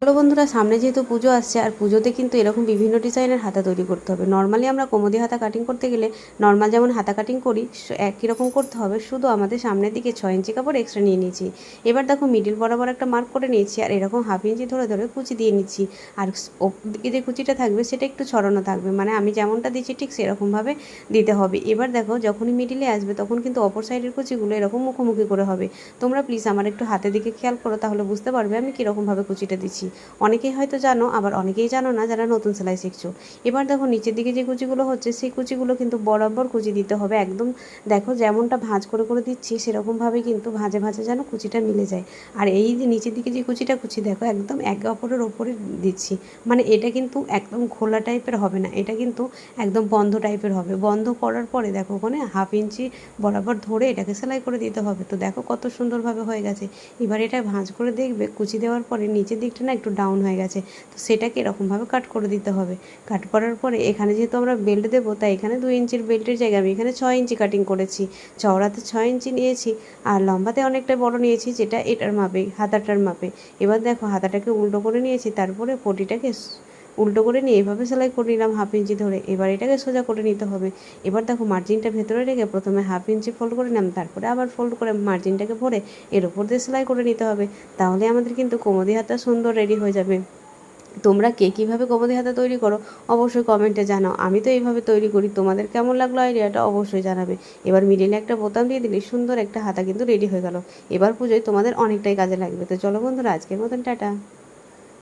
চলো বন্ধুরা, সামনে যেহেতু পুজো আসছে আর পুজোতে কিন্তু এরকম বিভিন্ন ডিজাইনের হাতা তৈরি করতে হবে। নর্মালি আমরা কোমদি হাতা কাটিং করতে গেলে নর্মাল যেমন হাতা কাটিং করি একই রকম করতে হবে, শুধু আমাদের সামনের দিকে 6 ইঞ্চি কাপড় এক্সট্রা নিয়ে নিয়েছি। এবার দেখো মিডিল বরাবর একটা মার্ক করে নিয়েছি আর এরকম 1/2 ইঞ্চি ধরে ধরে কুচি দিয়ে নিচ্ছি। আর ওপর দিকে যে কুচিটা থাকবে সেটা একটু ছড়ানো থাকবে, মানে আমি যেমনটা দিচ্ছি ঠিক সেরকমভাবে দিতে হবে। এবার দেখো যখনই মিডিলে আসবে তখন কিন্তু অপর সাইডের কুচিগুলো এরকম মুখোমুখি করে হবে। তোমরা প্লিজ আমার একটু হাতের দিকে খেয়াল করো, তাহলে বুঝতে পারবে আমি কীরকমভাবে কুচিটা দিচ্ছি। অনেকেই হয়তো জানো, আবার অনেকেই জানো না যারা নতুন সেলাই শিখছো। এবার দেখো নিচের দিকে যে কুচিগুলো হচ্ছে সেই কুচিগুলো কিন্তু বরাবর কুচি দিতে হবে একদম। দেখো যেমনটা ভাঁজ করে করে দিচ্ছি সেরকমভাবে কিন্তু ভাঁজে ভাঁজে যেন কুচিটা মিলে যায়। আর এই যে নিচের দিকে যে কুচিটা কুচি দেখো একদম একে অপরের ওপরে দিচ্ছি, মানে এটা কিন্তু একদম খোলা টাইপের হবে না, এটা কিন্তু একদম বন্ধ টাইপের হবে। বন্ধ করার পরে দেখো ওখানে 1/2 ইঞ্চি বরাবর ধরে এটাকে সেলাই করে দিতে হবে। তো দেখো কত সুন্দরভাবে হয়ে গেছে। এবার এটা ভাঁজ করে দেখবে কুচি দেওয়ার পরে নিচের দিকটা না একটু ডাউন হয়ে গেছে, তো সেটাকে এরকমভাবে কাট করে দিতে হবে। কাট করার পরে এখানে যেহেতু আমরা বেল্ট দেবো তাই এখানে 2 ইঞ্চির বেল্টের জায়গায় আমি এখানে 6 ইঞ্চি কাটিং করেছি। চওড়াতে 6 ইঞ্চি নিয়েছি আর লম্বাতে অনেকটা বড় নিয়েছি, যেটা এটার মাপে হাতাটার মাপে। এবার দেখো হাতাটাকে উল্টো করে নিয়েছি, তারপরে পটিটাকে উল্টো করে নিয়ে এভাবে সেলাই করে নিলাম 1/2 ইঞ্চি ধরে। এবার এটাকে সোজা করে নিতে হবে। এবার দেখো মার্জিনটা ভেতরে রেখে প্রথমে 1/2 ইঞ্চি ফোল্ড করে নিলাম, তারপরে আবার ফোল্ড করে মার্জিনটাকে ভরে এর উপর দিয়ে সেলাই করে নিতে হবে। তাহলে আমাদের কিন্তু কোমদি হাতা সুন্দর রেডি হয়ে যাবে। তোমরা কে কীভাবে কোমদি হাতা তৈরি করো অবশ্যই কমেন্টে জানাও। আমি তো এইভাবে তৈরি করি, তোমাদের কেমন লাগলো আইডিয়াটা অবশ্যই জানাবে। এবার মিডিলে একটা বোতাম দিয়ে দিলে সুন্দর একটা হাতা কিন্তু রেডি হয়ে গেল। এবার পুজোয় তোমাদের অনেকটাই কাজে লাগবে। তো চলো বন্ধুরা, আজকের মতন টাটা।